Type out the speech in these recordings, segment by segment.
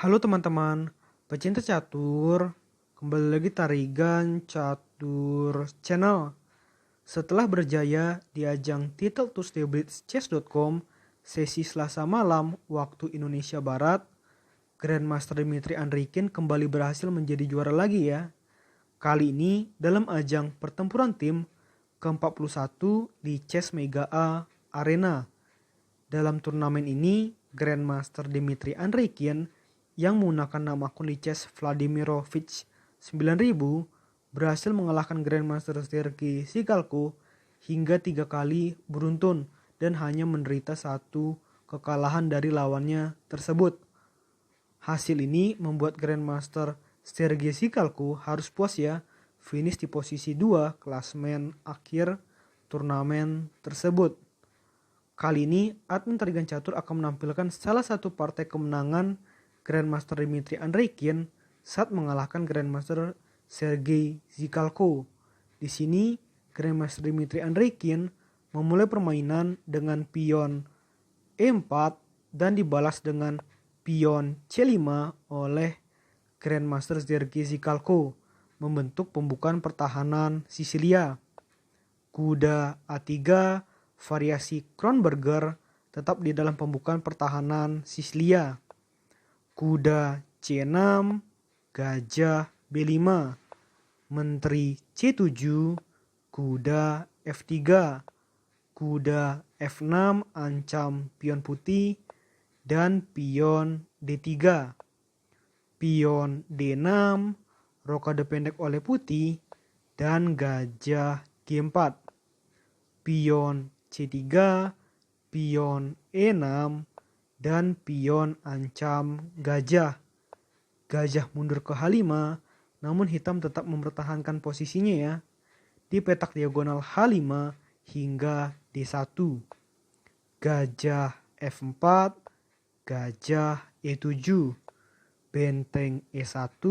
Halo teman-teman, pecinta catur, kembali lagi Tarigan Catur Channel. Setelah berjaya di ajang Title Tuesday Blitzchess.com sesi Selasa malam waktu Indonesia Barat, Grandmaster Dmitry Andreikin kembali berhasil menjadi juara lagi ya. Kali ini dalam ajang pertempuran tim ke-41 di Chess Mega A Arena. Dalam turnamen ini, Grandmaster Dmitry Andreikin yang menggunakan nama akun di Chess Vladimirovich 9000 berhasil mengalahkan Grandmaster Sergei Sigalko hingga 3 kali beruntun dan hanya menderita satu kekalahan dari lawannya tersebut. Hasil ini membuat Grandmaster Sergei Sigalko harus puas ya, finish di posisi 2 klasemen akhir turnamen tersebut. Kali ini, admin Tarigan Catur akan menampilkan salah satu partai kemenangan Grandmaster Dmitry Andreikin saat mengalahkan Grandmaster Sergei Sigalko. Di sini, Grandmaster Dmitry Andreikin memulai permainan dengan pion E4 dan dibalas dengan pion C5 oleh Grandmaster Sergei Sigalko, membentuk pembukaan pertahanan Sisilia. Kuda A3 variasi Kronberger tetap di dalam pembukaan pertahanan Sisilia. Kuda C6, gajah B5, menteri C7, kuda F3, kuda F6 ancam pion putih dan pion D3. Pion D6, rokade pendek oleh putih dan gajah G4. Pion C3, pion E6, dan pion ancam gajah. Gajah mundur ke H5, namun hitam tetap mempertahankan posisinya ya, di petak diagonal H5 hingga D1. Gajah F4, gajah E7, benteng E1,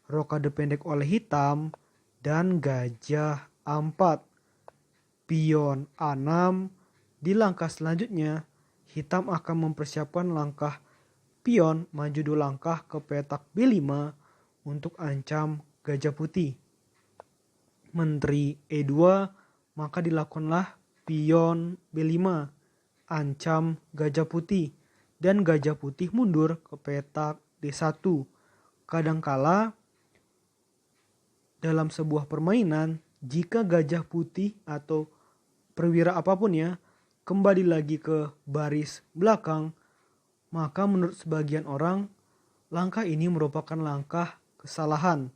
rokade pendek oleh hitam, dan gajah A4. Pion A6. Di langkah selanjutnya, hitam akan mempersiapkan langkah pion maju 2 langkah ke petak B5 untuk ancam gajah putih. Menteri E2, maka dilakukanlah pion B5 ancam gajah putih dan gajah putih mundur ke petak D1. Kadangkala dalam sebuah permainan, jika gajah putih atau perwira apapun ya kembali lagi ke baris belakang, maka menurut sebagian orang langkah ini merupakan langkah kesalahan.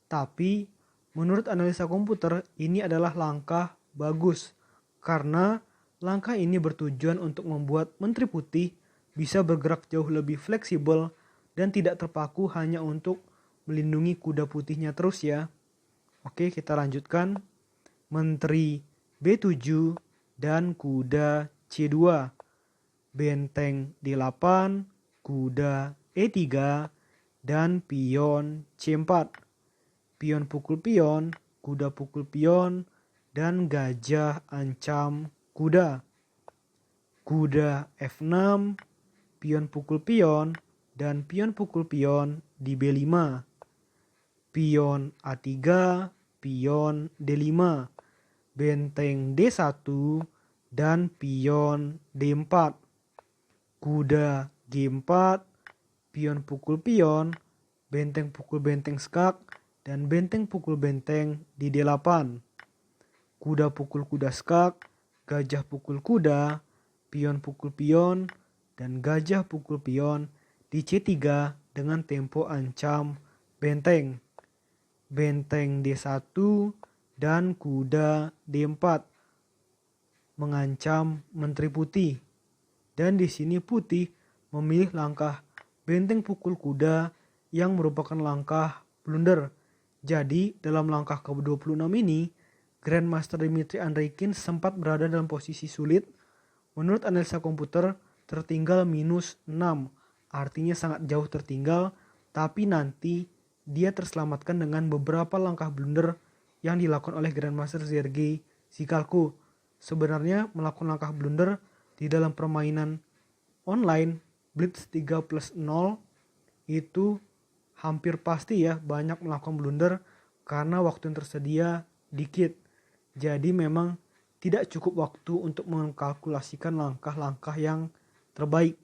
Tapi menurut analisa komputer ini adalah langkah bagus karena langkah ini bertujuan untuk membuat menteri putih bisa bergerak jauh lebih fleksibel dan tidak terpaku hanya untuk melindungi kuda putihnya terus ya. Oke, kita lanjutkan. Menteri B7 dan kuda C2. Benteng D8, kuda E3, dan pion C4. Pion pukul pion, kuda pukul pion, dan gajah ancam kuda. Kuda F6, pion pukul pion, dan pion pukul pion di B5. Pion A3, pion D5, benteng D1, dan pion D4. Kuda G4, pion pukul pion, benteng pukul benteng skak, dan benteng pukul benteng di D8. Kuda pukul kuda skak, gajah pukul kuda, pion pukul pion, dan gajah pukul pion di C3 dengan tempo ancam benteng. Benteng D1 dan kuda D4 mengancam menteri putih. Dan di sini putih memilih langkah benteng pukul kuda yang merupakan langkah blunder. Jadi dalam langkah ke-26 ini, Grandmaster Dmitry Andreikin sempat berada dalam posisi sulit. Menurut analisa komputer, tertinggal -6, artinya sangat jauh tertinggal, tapi nanti dia terselamatkan dengan beberapa langkah blunder yang dilakukan oleh Grandmaster Sergei Sigalko. Sebenarnya melakukan langkah blunder di dalam permainan online Blitz 3+0 itu hampir pasti ya banyak melakukan blunder karena waktu yang tersedia dikit. Jadi memang tidak cukup waktu untuk mengkalkulasikan langkah-langkah yang terbaik.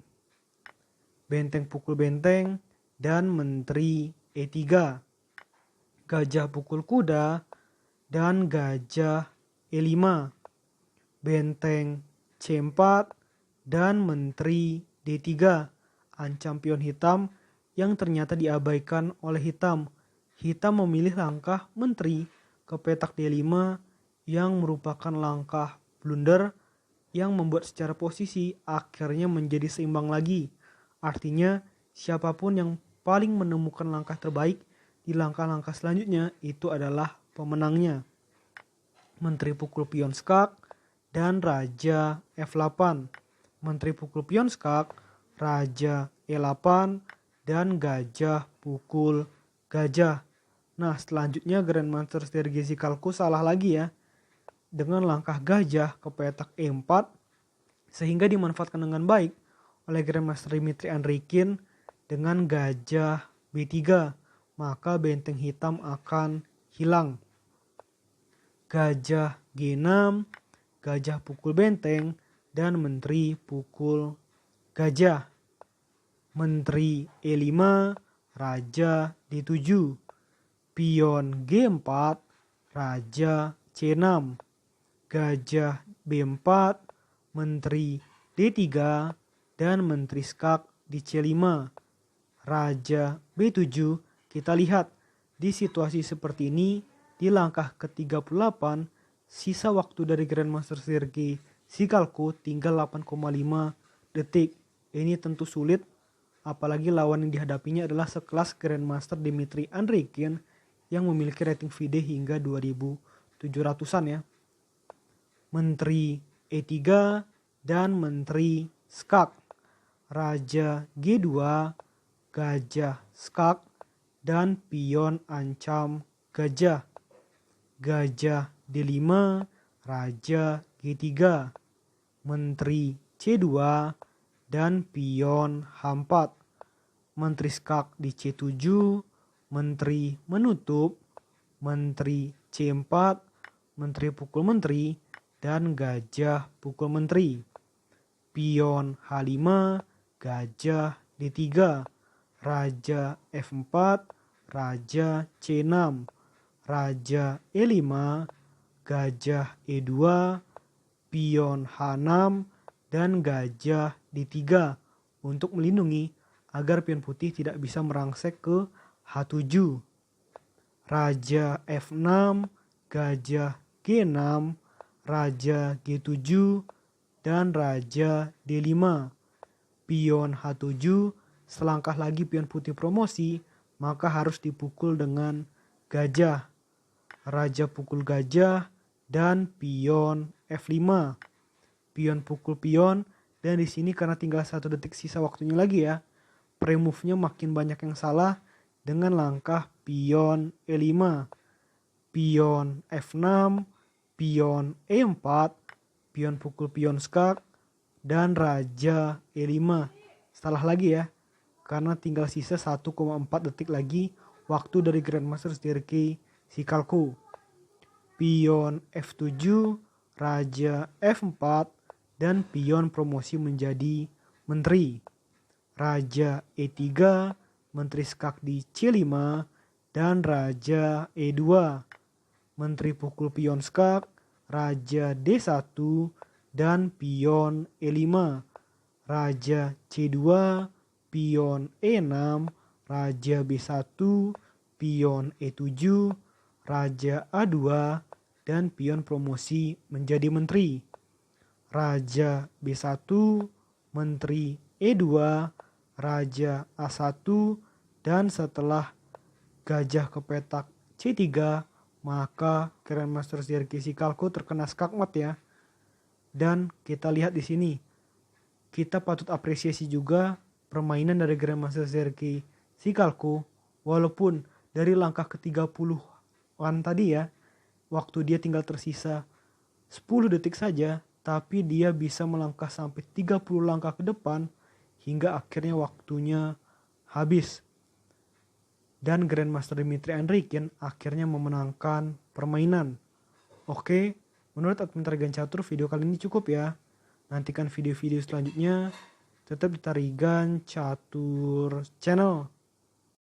Benteng pukul benteng dan Menteri E3. Gajah pukul kuda dan Gajah E5. Benteng C4 dan Menteri D3. Ancam pion hitam yang ternyata diabaikan oleh hitam. Hitam memilih langkah Menteri ke petak D5 yang merupakan langkah blunder yang membuat secara posisi akhirnya menjadi seimbang lagi. Artinya siapapun yang paling menemukan langkah terbaik di langkah-langkah selanjutnya itu adalah pemenangnya. Menteri pukul pion skak dan Raja F8. Menteri pukul pion skak, Raja E8 dan Gajah pukul gajah. Nah selanjutnya Grandmaster Sergei Sikalko salah lagi ya. Dengan langkah gajah ke petak E4 sehingga dimanfaatkan dengan baik oleh Grandmaster Dmitry Andreikin dengan Gajah B3. Maka benteng hitam akan hilang. Gajah G6, Gajah pukul benteng dan Menteri pukul gajah. Menteri E5, Raja D7. Pion G4, Raja C6. Gajah B4, Menteri D3 dan Menteri skak di C5. Raja B7, kita lihat di situasi seperti ini di langkah ke-38 sisa waktu dari Grandmaster Sergei Sikalko tinggal 8,5 detik. Ini tentu sulit apalagi lawan yang dihadapinya adalah sekelas Grandmaster Dmitry Andreikin yang memiliki rating FIDE hingga 2700-an ya. Menteri E3 dan Menteri skak. Raja G2, Gajah skak dan pion ancam gajah. Gajah D5, Raja G3. Menteri C2 dan pion H4. Menteri skak di C7, Menteri menutup, Menteri C4, Menteri pukul Menteri dan Gajah pukul Menteri. Pion H5, Gajah D3, Raja F4, Raja C6, Raja E5, Gajah E2, pion H6 dan Gajah D3 untuk melindungi agar pion putih tidak bisa merangsek ke H7. Raja F6, Gajah G6, Raja G7 dan Raja D5. Pion H7, selangkah lagi pion putih promosi, maka harus dipukul dengan gajah. Raja pukul gajah dan pion F5. Pion pukul pion dan di sini karena tinggal 1 detik sisa waktunya lagi ya. Pre-move-nya makin banyak yang salah dengan langkah pion E5. Pion F6, pion E4, pion pukul pion skak dan Raja E5. Salah lagi ya. Karena tinggal sisa 1,4 detik lagi waktu dari Grandmaster Sergei Sikalko. Pion F7, Raja F4 dan pion promosi menjadi menteri. Raja E3, Menteri skak di C5 dan Raja E2. Menteri pukul pion skak, Raja D1 dan pion E5. Raja C2, pion E6, Raja B1, pion E7, Raja A2 dan pion promosi menjadi menteri. Raja B1, Menteri E2, Raja A1 dan setelah gajah ke petak C3 maka Grandmaster Sergei Sikalko terkena skakmat ya. Dan kita lihat di sini kita patut apresiasi juga permainan dari Grandmaster Sergei Sikalko walaupun dari langkah ke-30-an tadi ya waktu dia tinggal tersisa 10 detik saja tapi dia bisa melangkah sampai 30 langkah ke depan hingga akhirnya waktunya habis. dan Grandmaster Dimitri Andrikin akhirnya memenangkan permainan. Oke, menurut admin Tarigan Catur video kali ini cukup ya. Nantikan video-video selanjutnya tetap di Tarigan Catur Channel.